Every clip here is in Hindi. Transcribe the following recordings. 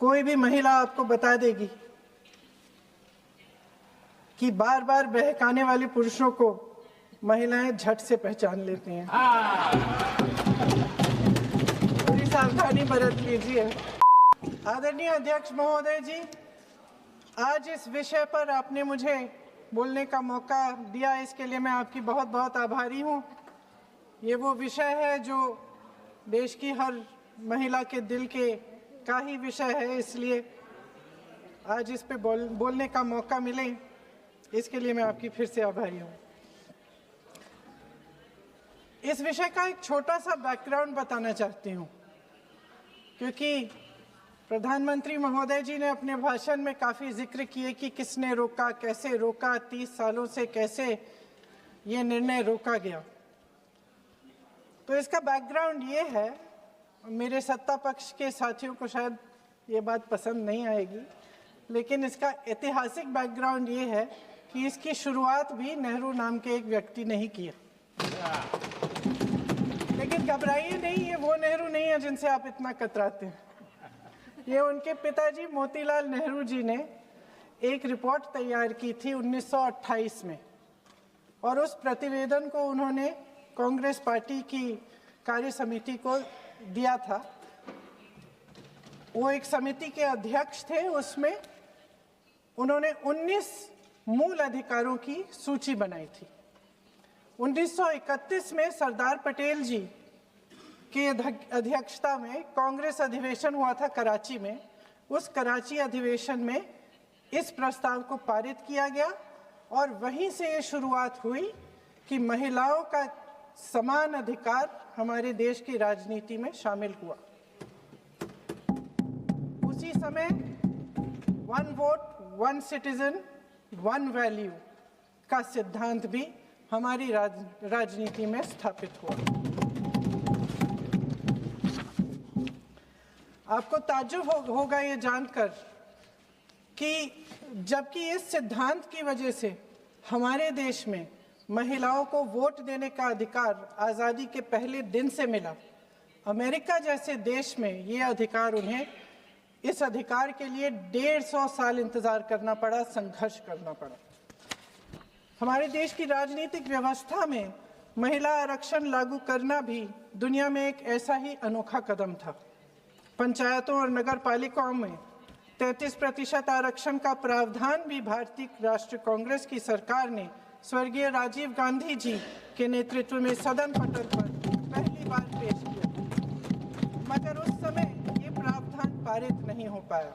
कोई भी महिला आपको बता देगी कि बार बार बहकाने वाले पुरुषों को महिलाएं झट से पहचान लेती हैं। थोड़ी सावधानी बरत लीजिए। आदरणीय अध्यक्ष महोदय जी, आज इस विषय पर आपने मुझे बोलने का मौका दिया, इसके लिए मैं आपकी बहुत बहुत आभारी हूँ। ये वो विषय है जो देश की हर महिला के दिल के का ही विषय है, इसलिए आज इस पे बोलने का मौका मिले, इसके लिए मैं आपकी फिर से आभारी हूँ। इस विषय का एक छोटा सा बैकग्राउंड बताना चाहती हूँ, क्योंकि प्रधानमंत्री महोदय जी ने अपने भाषण में काफ़ी जिक्र किए कि किसने रोका, कैसे रोका, 30 सालों से कैसे ये निर्णय रोका गया। तो इसका बैकग्राउंड ये है, मेरे सत्ता पक्ष के साथियों को शायद ये बात पसंद नहीं आएगी, लेकिन इसका ऐतिहासिक बैकग्राउंड ये है कि इसकी शुरुआत भी नेहरू नाम के एक व्यक्ति ने ही किया। लेकिन घबराइए नहीं, ये वो नेहरू नहीं है जिनसे आप इतना कतराते हैं। ये उनके पिताजी मोतीलाल नेहरू जी ने एक रिपोर्ट तैयार की थी 1928 में, और उस प्रतिवेदन को उन्होंने कांग्रेस पार्टी की कार्य समिति को दिया था। वो एक समिति के अध्यक्ष थे, उसमें उन्होंने 19 मूल अधिकारों की सूची बनाई थी। 1931 में सरदार पटेल जी की अध्यक्षता में कांग्रेस अधिवेशन हुआ था कराची में। उस कराची अधिवेशन में इस प्रस्ताव को पारित किया गया और वहीं से ये शुरुआत हुई कि महिलाओं का समान अधिकार हमारे देश की राजनीति में शामिल हुआ। उसी समय 1 वोट 1 सिटीजन 1 वैल्यू का सिद्धांत भी हमारी राजनीति में स्थापित हुआ। आपको ताज्जुब होगा ये जानकर कि जबकि इस सिद्धांत की वजह से हमारे देश में महिलाओं को वोट देने का अधिकार आज़ादी के पहले दिन से मिला, अमेरिका जैसे देश में ये अधिकार उन्हें इस अधिकार के लिए 150 साल इंतज़ार करना पड़ा, संघर्ष करना पड़ा। हमारे देश की राजनीतिक व्यवस्था में महिला आरक्षण लागू करना भी दुनिया में एक ऐसा ही अनोखा कदम था। पंचायतों और नगर पालिकाओं में 33% आरक्षण का प्रावधान भी भारतीय राष्ट्रीय कांग्रेस की सरकार ने स्वर्गीय राजीव गांधी जी के नेतृत्व में सदन पटल पर पहली बार पेश किया, मगर उस समय ये प्रावधान पारित नहीं हो पाया।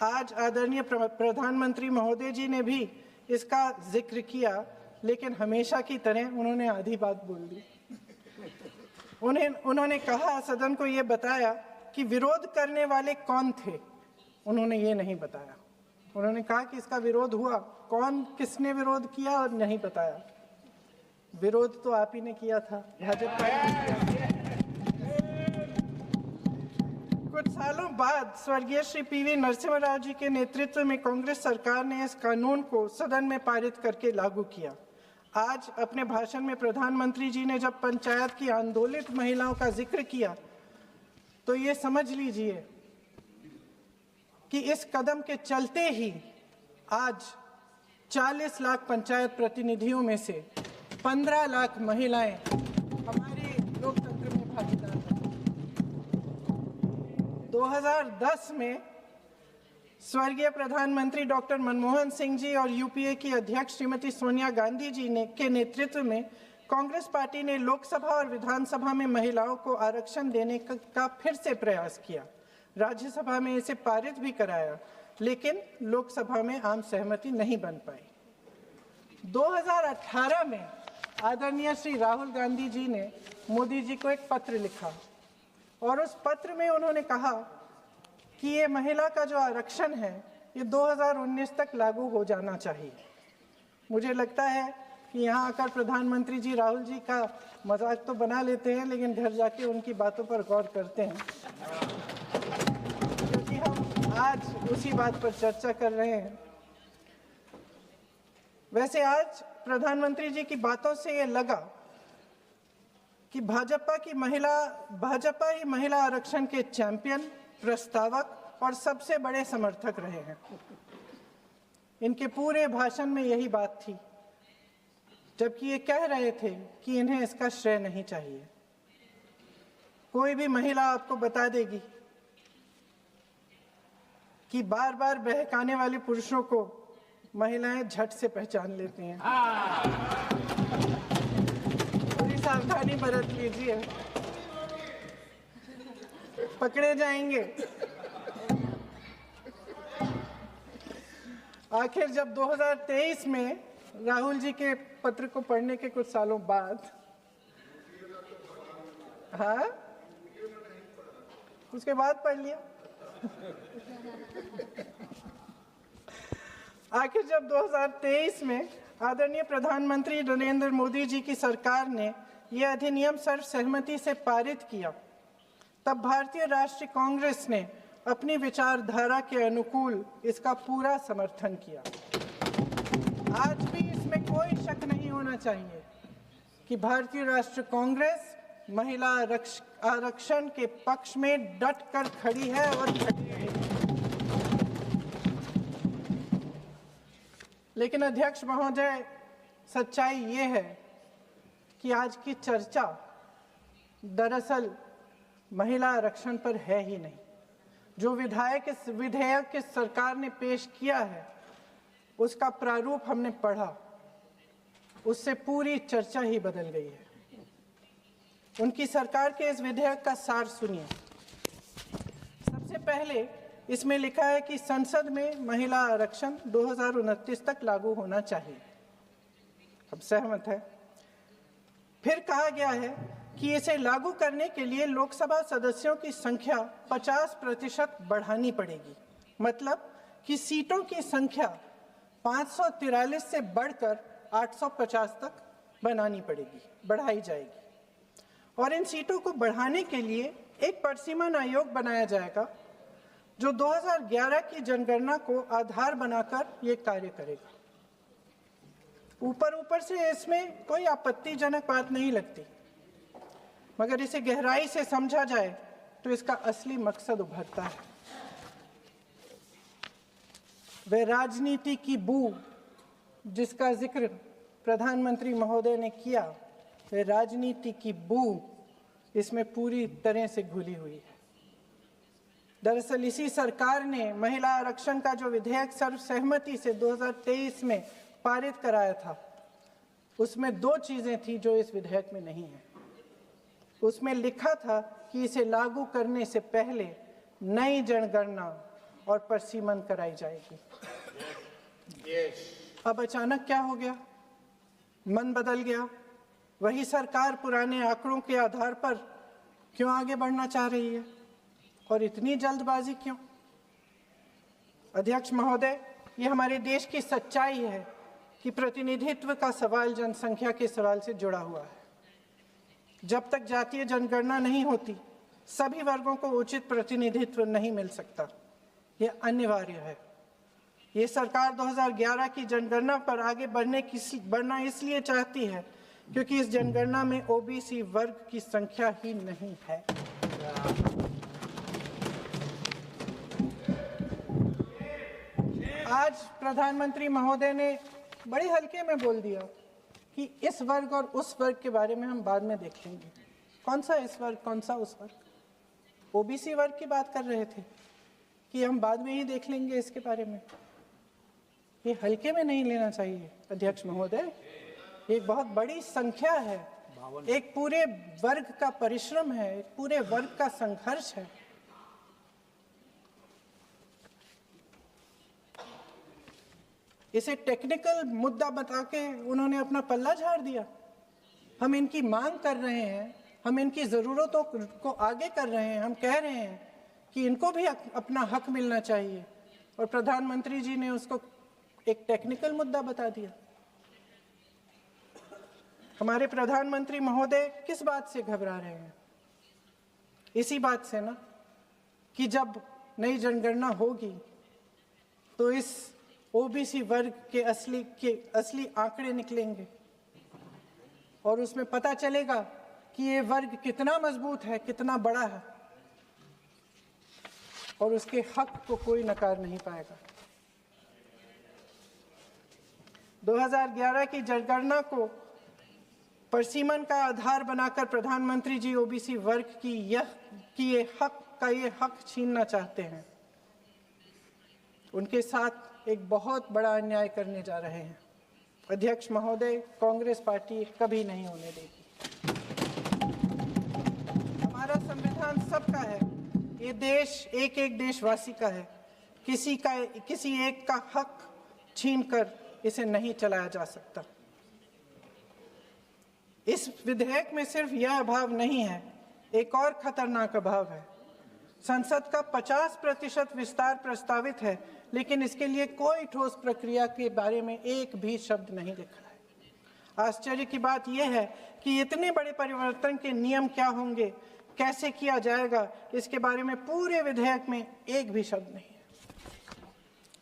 आज आदरणीय प्रधानमंत्री महोदय जी ने भी इसका जिक्र किया, लेकिन हमेशा की तरह उन्होंने आधी बात बोल दी। उन्होंने कहा, सदन को ये बताया कि विरोध करने वाले कौन थे, उन्होंने ये नहीं बताया। उन्होंने कहा कि इसका विरोध हुआ, कौन किसने विरोध किया और नहीं बताया। विरोध तो आप ही ने किया था, भाजपा ने किया। कुछ सालों बाद स्वर्गीय श्री पीवी नरसिम्हा राव जी के नेतृत्व में कांग्रेस सरकार ने इस कानून को सदन में पारित करके लागू किया। आज अपने भाषण में प्रधानमंत्री जी ने जब पंचायत की आंदोलित महिलाओं का जिक्र किया, तो ये समझ लीजिए कि इस कदम के चलते ही आज 40 लाख पंचायत प्रतिनिधियों में से 15 लाख महिलाएं हमारे लोकतंत्र में भागीदार हैं। 2010 में स्वर्गीय प्रधानमंत्री डॉक्टर मनमोहन सिंह जी और यूपीए की अध्यक्ष श्रीमती सोनिया गांधी जी के नेतृत्व में कांग्रेस पार्टी ने लोकसभा और विधानसभा में महिलाओं को आरक्षण देने का फिर से प्रयास किया। राज्यसभा में इसे पारित भी कराया, लेकिन लोकसभा में आम सहमति नहीं बन पाई। 2018 में आदरणीय श्री राहुल गांधी जी ने मोदी जी को एक पत्र लिखा, और उस पत्र में उन्होंने कहा कि ये महिला का जो आरक्षण है ये 2019 तक लागू हो जाना चाहिए। मुझे लगता है कि यहाँ आकर प्रधानमंत्री जी राहुल जी का मजाक तो बना लेते हैं, लेकिन घर जाके उनकी बातों पर गौर करते हैं, क्योंकि हम आज उसी बात पर चर्चा कर रहे हैं। वैसे आज प्रधानमंत्री जी की बातों से ये लगा कि भाजपा ही महिला आरक्षण के चैंपियन, प्रस्तावक और सबसे बड़े समर्थक रहे हैं। इनके पूरे भाषण में यही बात थी, जबकि ये कह रहे थे कि इन्हें इसका श्रेय नहीं चाहिए। कोई भी महिला आपको बता देगी कि बार बार बहकाने वाले पुरुषों को महिलाएं झट से पहचान लेती हैं। थोड़ी सावधानी बरत लीजिए, पकड़े जाएंगे। आखिर जब 2023 में राहुल जी के पत्र को पढ़ने के कुछ सालों बाद, हाँ, उसके बाद पढ़ लिया। आखिर जब 2023 में आदरणीय प्रधानमंत्री नरेंद्र मोदी जी की सरकार ने यह अधिनियम सर्वसहमति से पारित किया, तब भारतीय राष्ट्रीय कांग्रेस ने अपनी विचारधारा के अनुकूल इसका पूरा समर्थन किया। आज भी इसमें कोई शक नहीं होना चाहिए कि भारतीय राष्ट्रीय कांग्रेस महिला आरक्षण के पक्ष में डट कर खड़ी है और खड़ी रहेगी। लेकिन अध्यक्ष महोदय, सच्चाई ये है कि आज की चर्चा दरअसल महिला आरक्षण पर है ही नहीं। जो विधेयक के सरकार ने पेश किया है, उसका प्रारूप हमने पढ़ा, उससे पूरी चर्चा ही बदल गई है। उनकी सरकार के इस विधेयक का सार सुनिए। सबसे पहले इसमें लिखा है कि संसद में महिला आरक्षण 2029 तक लागू होना चाहिए। अब सहमत है। फिर कहा गया है कि इसे लागू करने के लिए लोकसभा सदस्यों की संख्या 50% बढ़ानी पड़ेगी। मतलब कि सीटों की संख्या 543 से बढ़कर 850 तक बनानी पड़ेगी, बढ़ाई जाएगी। और इन सीटों को बढ़ाने के लिए एक परिसीमन आयोग बनाया जाएगा जो 2011 की जनगणना को आधार बनाकर ये कार्य करेगा। ऊपर से इसमें कोई आपत्तिजनक बात नहीं लगती, मगर इसे गहराई से समझा जाए तो इसका असली मकसद उभरता है। वह राजनीति की बू जिसका जिक्र प्रधानमंत्री महोदय ने किया, वह राजनीति की बू इसमें पूरी तरह से घुली हुई है। दरअसल इसी सरकार ने महिला आरक्षण का जो विधेयक सर्वसहमति से 2023 में पारित कराया था, उसमें दो चीजें थी जो इस विधेयक में नहीं है। उसमें लिखा था कि इसे लागू करने से पहले नई जनगणना और परिसीमन कराई जाएगी। अब अचानक क्या हो गया? मन बदल गया। वही सरकार पुराने आंकड़ों के आधार पर क्यों आगे बढ़ना चाह रही है और इतनी जल्दबाजी क्यों? अध्यक्ष महोदय, ये हमारे देश की सच्चाई है कि प्रतिनिधित्व का सवाल जनसंख्या के सवाल से जुड़ा हुआ है। जब तक जातीय जनगणना नहीं होती, सभी वर्गों को उचित प्रतिनिधित्व नहीं मिल सकता। ये अनिवार्य है। ये सरकार 2011 की जनगणना पर आगे बढ़ना इसलिए चाहती है क्योंकि इस जनगणना में ओबीसी वर्ग की संख्या ही नहीं है। आज प्रधानमंत्री महोदय ने बड़े हल्के में बोल दिया कि इस वर्ग और उस वर्ग के बारे में हम बाद में देख लेंगे। कौन सा इस वर्ग, कौन सा उस वर्ग? ओबीसी वर्ग की बात कर रहे थे कि हम बाद में ही देख लेंगे इसके बारे में। ये हल्के में नहीं लेना चाहिए अध्यक्ष महोदय। एक बहुत बड़ी संख्या है, एक पूरे वर्ग का परिश्रम है, एक पूरे वर्ग का संघर्ष है। इसे टेक्निकल मुद्दा बता के उन्होंने अपना पल्ला झाड़ दिया। हम इनकी मांग कर रहे हैं, हम इनकी ज़रूरतों को आगे कर रहे हैं, हम कह रहे हैं कि इनको भी अपना हक मिलना चाहिए, और प्रधानमंत्री जी ने उसको एक टेक्निकल मुद्दा बता दिया। हमारे प्रधानमंत्री महोदय किस बात से घबरा रहे हैं? इसी बात से ना कि जब नई जनगणना होगी तो इस ओबीसी वर्ग के असली आंकड़े निकलेंगे और उसमें पता चलेगा कि ये वर्ग कितना मजबूत है, कितना बड़ा है। और उसके हक को कोई नकार नहीं पाएगा। 2011 की जनगणना को परिसीमन का आधार बनाकर प्रधानमंत्री जी ओबीसी वर्ग की ये हक छीनना चाहते हैं। उनके साथ एक बहुत बड़ा अन्याय करने जा रहे हैं। अध्यक्ष महोदय, कांग्रेस पार्टी कभी नहीं होने देगी। हमारा संविधान सबका है, ये देश एक एक देशवासी का है। किसी एक का हक छीनकर इसे नहीं चलाया जा सकता। इस विधेयक में सिर्फ यह अभाव नहीं है, एक और खतरनाक अभाव है। संसद का 50% विस्तार प्रस्तावित है, लेकिन इसके लिए कोई ठोस प्रक्रिया के बारे में एक भी शब्द नहीं लिखा है। आश्चर्य की बात यह है कि इतने बड़े परिवर्तन के नियम क्या होंगे, कैसे किया जाएगा, इसके बारे में पूरे विधेयक में एक भी शब्द नहीं है।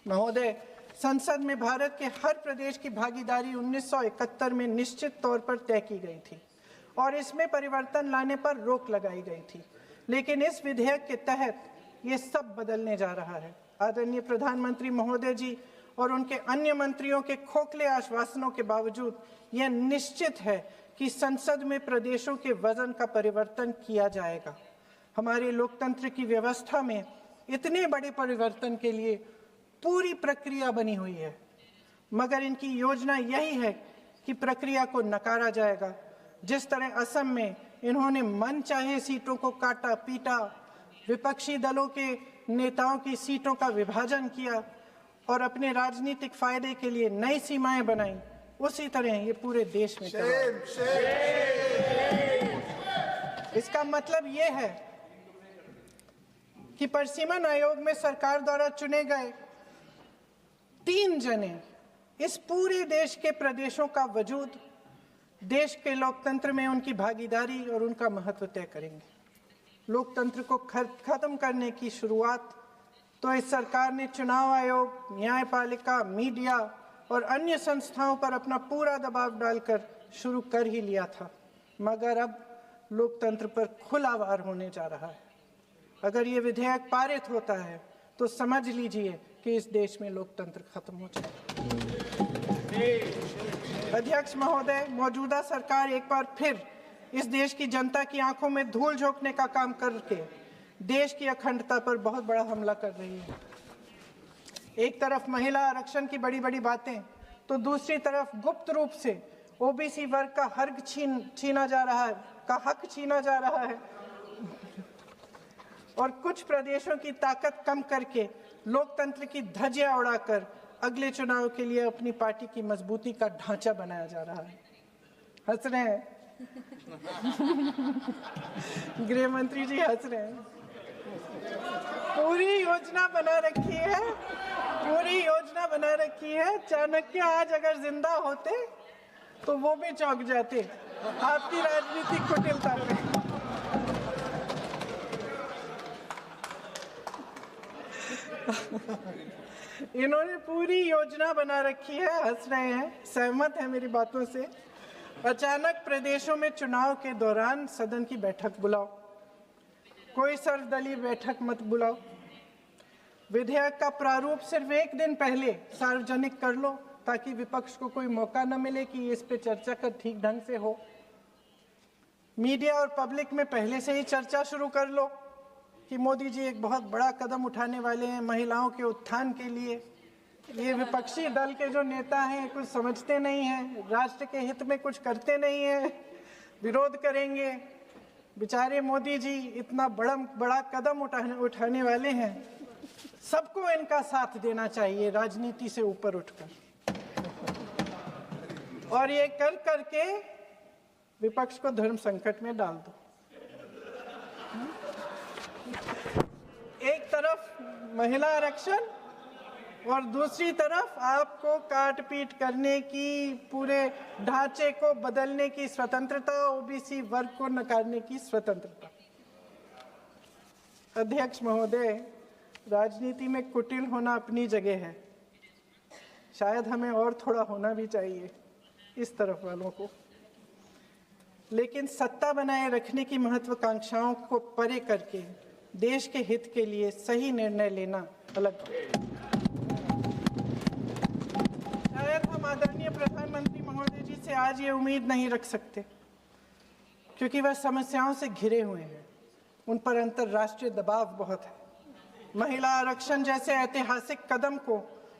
महोदय, संसद में भारत के हर प्रदेश की भागीदारी 1971 में निश्चित तौर पर तय की गई थी और इसमें परिवर्तन लाने पर रोक लगाई गई थी, लेकिन इस विधेयक के तहत ये सब बदलने जा रहा है। आदरणीय प्रधानमंत्री महोदय जी और उनके अन्य मंत्रियों के खोखले आश्वासनों के बावजूद यह निश्चित है कि संसद में प्रदेशों के वजन का परिवर्तन किया जाएगा। हमारे लोकतंत्र की व्यवस्था में इतने बड़े परिवर्तन के लिए पूरी प्रक्रिया बनी हुई है, मगर इनकी योजना यही है कि प्रक्रिया को नकारा जाएगा। जिस तरह असम में इन्होंने मनचाहे सीटों को काटा पीटा, विपक्षी दलों के नेताओं की सीटों का विभाजन किया और अपने राजनीतिक फायदे के लिए नई सीमाएं बनाई, उसी तरह ये पूरे देश में इसका मतलब ये है कि परिसीमन आयोग में सरकार द्वारा चुने गए 3 जने इस पूरे देश के प्रदेशों का वजूद, देश के लोकतंत्र में उनकी भागीदारी और उनका महत्व तय करेंगे। लोकतंत्र को खत्म करने की शुरुआत तो इस सरकार ने चुनाव आयोग, न्यायपालिका, मीडिया और अन्य संस्थाओं पर अपना पूरा दबाव डालकर शुरू कर ही लिया था, मगर अब लोकतंत्र पर खुला वार होने जा रहा है। अगर ये विधेयक पारित होता है तो समझ लीजिए कि इस देश में लोकतंत्र खत्म हो जाएगा। अध्यक्ष महोदय, मौजूदा सरकार एक बार फिर इस देश की जनता की आंखों में धूल झोंकने का काम करके देश की अखंडता पर बहुत बड़ा हमला कर रही है। एक तरफ महिला आरक्षण की बड़ी बड़ी बातें, तो दूसरी तरफ गुप्त रूप से ओबीसी वर्ग का हक छीना जा रहा है और कुछ प्रदेशों की ताकत कम करके लोकतंत्र की धज्जियां उड़ाकर अगले चुनाव के लिए अपनी पार्टी की मजबूती का ढांचा बनाया जा रहा है। हंस रहे हैं गृह मंत्री जी, हंस रहे हैं। पूरी योजना बना रखी है। चाणक्य आज अगर जिंदा होते तो वो भी चौंक जाते आपकी राजनीतिक कुटिलता में। इन्होंने पूरी योजना बना रखी है। हंस रहे हैं, सहमत है मेरी बातों से। अचानक प्रदेशों में चुनाव के दौरान सदन की बैठक बुलाओ, कोई सर्वदलीय बैठक मत बुलाओ। विधेयक का प्रारूप सिर्फ एक दिन पहले सार्वजनिक कर लो ताकि विपक्ष को कोई मौका न मिले कि इस पे चर्चा कर ठीक ढंग से हो। मीडिया और पब्लिक में पहले से ही चर्चा शुरू कर लो कि मोदी जी एक बहुत बड़ा कदम उठाने वाले हैं महिलाओं के उत्थान के लिए। ये विपक्षी दल के जो नेता हैं कुछ समझते नहीं हैं, राष्ट्र के हित में कुछ करते नहीं हैं, विरोध करेंगे। बेचारे मोदी जी इतना बड़ा कदम उठाने वाले हैं, सबको इनका साथ देना चाहिए राजनीति से ऊपर उठकर, और ये कर करके विपक्ष को धर्म संकट में डाल दो। एक तरफ महिला आरक्षण और दूसरी तरफ आपको काट पीट करने की, पूरे ढांचे को बदलने की स्वतंत्रता, ओबीसी वर्ग को नकारने की स्वतंत्रता। अध्यक्ष महोदय, राजनीति में कुटिल होना अपनी जगह है, शायद हमें और थोड़ा होना भी चाहिए इस तरफ वालों को, लेकिन सत्ता बनाए रखने की महत्वाकांक्षाओं को परे करके देश के हित के लिए सही निर्णय लेना अलग बात। शायद हम आदरणीय प्रधानमंत्री महोदय जी से आज ये उम्मीद नहीं रख सकते, क्योंकि वह समस्याओं से घिरे हुए हैं। उन पर अंतर्राष्ट्रीय दबाव बहुत है। महिला आरक्षण जैसे ऐतिहासिक कदम को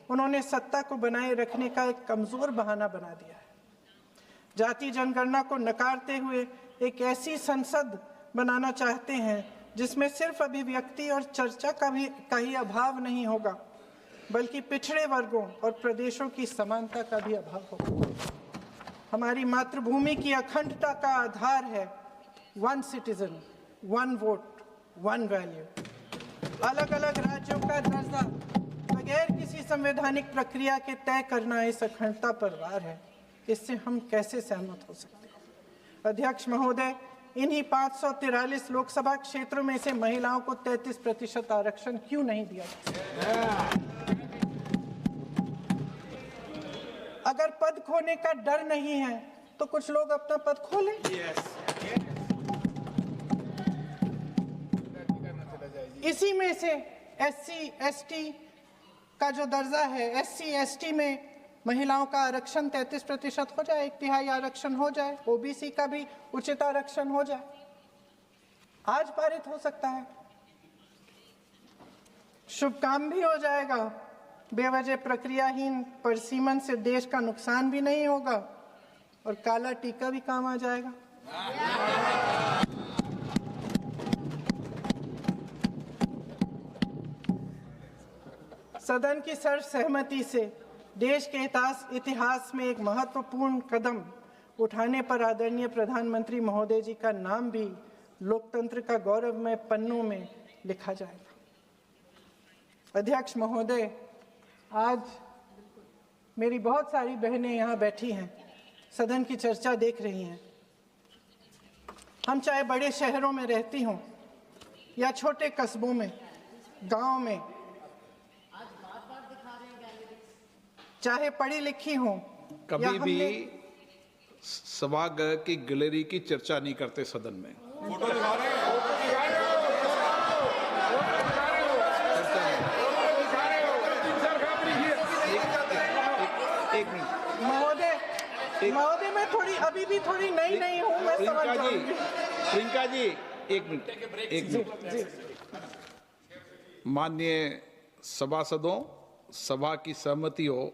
उन्होंने सत्ता को बनाए रखने का एक कमजोर बहाना बना दिया है। जाति जनगणना को नकारते हुए एक ऐसी संसद बनाना चाहते हैं जिसमें सिर्फ अभिव्यक्ति और चर्चा का ही अभाव नहीं होगा, बल्कि पिछड़े वर्गों और प्रदेशों की समानता का भी अभाव होगा। हमारी मातृभूमि की अखंडता का आधार है one citizen, one vote, one value. अलग अलग राज्यों का दर्जा बगैर किसी संवैधानिक प्रक्रिया के तय करना इस अखंडता पर वार है। इससे हम कैसे सहमत हो सकते हैं? अध्यक्ष महोदय, इन्हीं 543 लोकसभा क्षेत्रों में से महिलाओं को 33% आरक्षण क्यों नहीं दिया जाता? अगर पद खोने का डर नहीं है तो कुछ लोग अपना पद खो लें। इसी में से SC ST का जो दर्जा है, SC ST में महिलाओं का आरक्षण 33% हो जाए, 1/3 आरक्षण हो जाए, OBC का भी उचित आरक्षण हो जाए, आज पारित हो सकता है। शुभ काम भी हो जाएगा, बेवजह प्रक्रियाहीन परिसीमन से देश का नुकसान भी नहीं होगा और काला टीका भी काम आ जाएगा। सदन की सर्वसहमति से देश के इतिहास में एक महत्वपूर्ण कदम उठाने पर आदरणीय प्रधानमंत्री महोदय जी का नाम भी लोकतंत्र का गौरवमय पन्नों में लिखा जाएगा। अध्यक्ष महोदय, आज मेरी बहुत सारी बहनें यहाँ बैठी हैं, सदन की चर्चा देख रही हैं। हम चाहे बड़े शहरों में रहती हों या छोटे कस्बों में, गांव में, चाहे पढ़ी लिखी हों, कभी भी सभागृह की गैलरी की चर्चा नहीं करते सदन में। फोटो दिखा रहे हो? एक मिनट महोदय, मैं थोड़ी अभी भी थोड़ी नई हूँ, मैं समझ जाऊंगी। प्रियंका जी, एक मिनट। माननीय सभासदों, सभा की सहमति हो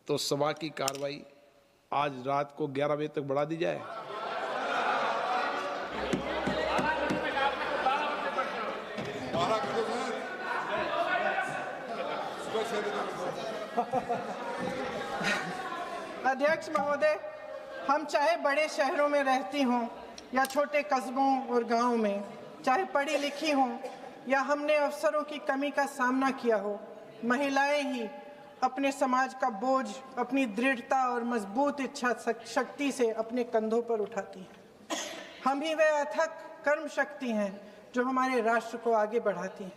तो सभा की कार्रवाई आज रात को 11 बजे तक बढ़ा दी जाए। अध्यक्ष महोदय, हम चाहे बड़े शहरों में रहती हों या छोटे कस्बों और गांवों में, चाहे पढ़ी लिखी हों या हमने अवसरों की कमी का सामना किया हो, महिलाएं ही अपने समाज का बोझ अपनी दृढ़ता और मजबूत इच्छा शक्ति से अपने कंधों पर उठाती हैं। हम ही वह अथक कर्म शक्ति हैं जो हमारे राष्ट्र को आगे बढ़ाती हैं।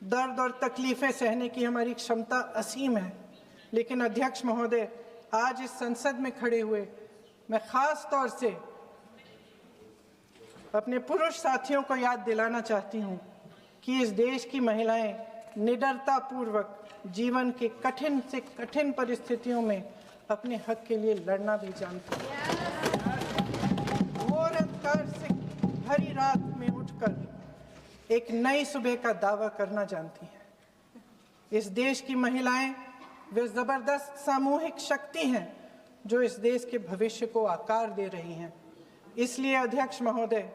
दर्द और तकलीफें सहने की हमारी क्षमता असीम है। लेकिन अध्यक्ष महोदय, आज इस संसद में खड़े हुए मैं खास तौर से अपने पुरुष साथियों को याद दिलाना चाहती हूँ कि इस देश की महिलाएं निडरता पूर्वक जीवन के कठिन से कठिन परिस्थितियों में अपने हक के लिए लड़ना भी जानती हैं। घोर अंधकार से भरी रात में उठकर एक नई सुबह का दावा करना जानती हैं। इस देश की महिलाएं वे जबरदस्त सामूहिक शक्ति हैं जो इस देश के भविष्य को आकार दे रही हैं। इसलिए अध्यक्ष महोदय,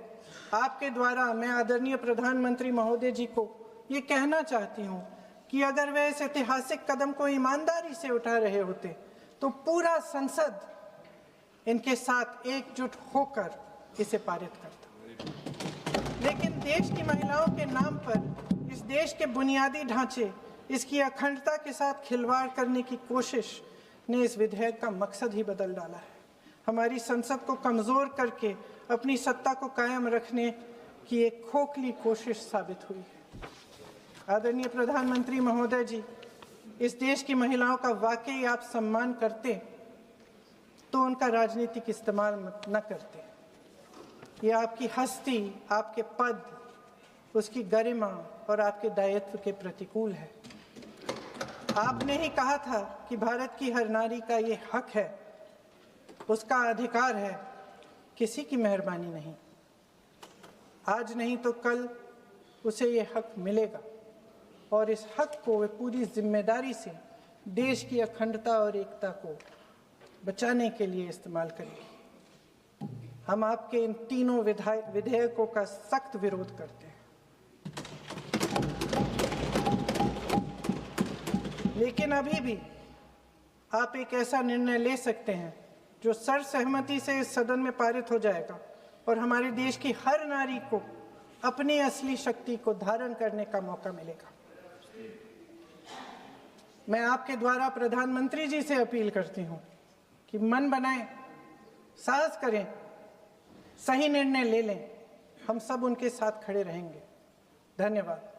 आपके द्वारा मैं आदरणीय प्रधानमंत्री महोदय जी को ये कहना चाहती हूँ कि अगर वे इस ऐतिहासिक कदम को ईमानदारी से उठा रहे होते तो पूरा संसद इनके साथ एकजुट होकर इसे पारित करता। लेकिन देश की महिलाओं के नाम पर इस देश के बुनियादी ढांचे, इसकी अखंडता के साथ खिलवाड़ करने की कोशिश ने इस विधेयक का मकसद ही बदल डाला है। हमारी संसद को कमजोर करके अपनी सत्ता को कायम रखने की एक खोखली कोशिश साबित हुई है। आदरणीय प्रधानमंत्री महोदय जी, इस देश की महिलाओं का वाकई आप सम्मान करते तो उनका राजनीतिक इस्तेमाल न करते। ये आपकी हस्ती, आपके पद उसकी गरिमा और आपके दायित्व के प्रतिकूल है। आपने ही कहा था कि भारत की हर नारी का ये हक है, उसका अधिकार है, किसी की मेहरबानी नहीं। आज नहीं तो कल उसे ये हक मिलेगा और इस हक को वे पूरी जिम्मेदारी से देश की अखंडता और एकता को बचाने के लिए इस्तेमाल करेंगे। हम आपके इन तीनों विधेयकों का सख्त विरोध करते हैं, लेकिन अभी भी आप एक ऐसा निर्णय ले सकते हैं जो सर्वसहमति से इस सदन में पारित हो जाएगा और हमारे देश की हर नारी को अपनी असली शक्ति को धारण करने का मौका मिलेगा। मैं आपके द्वारा प्रधानमंत्री जी से अपील करती हूं कि मन बनाएं, साहस करें, सही निर्णय ले लें। हम सब उनके साथ खड़े रहेंगे। धन्यवाद।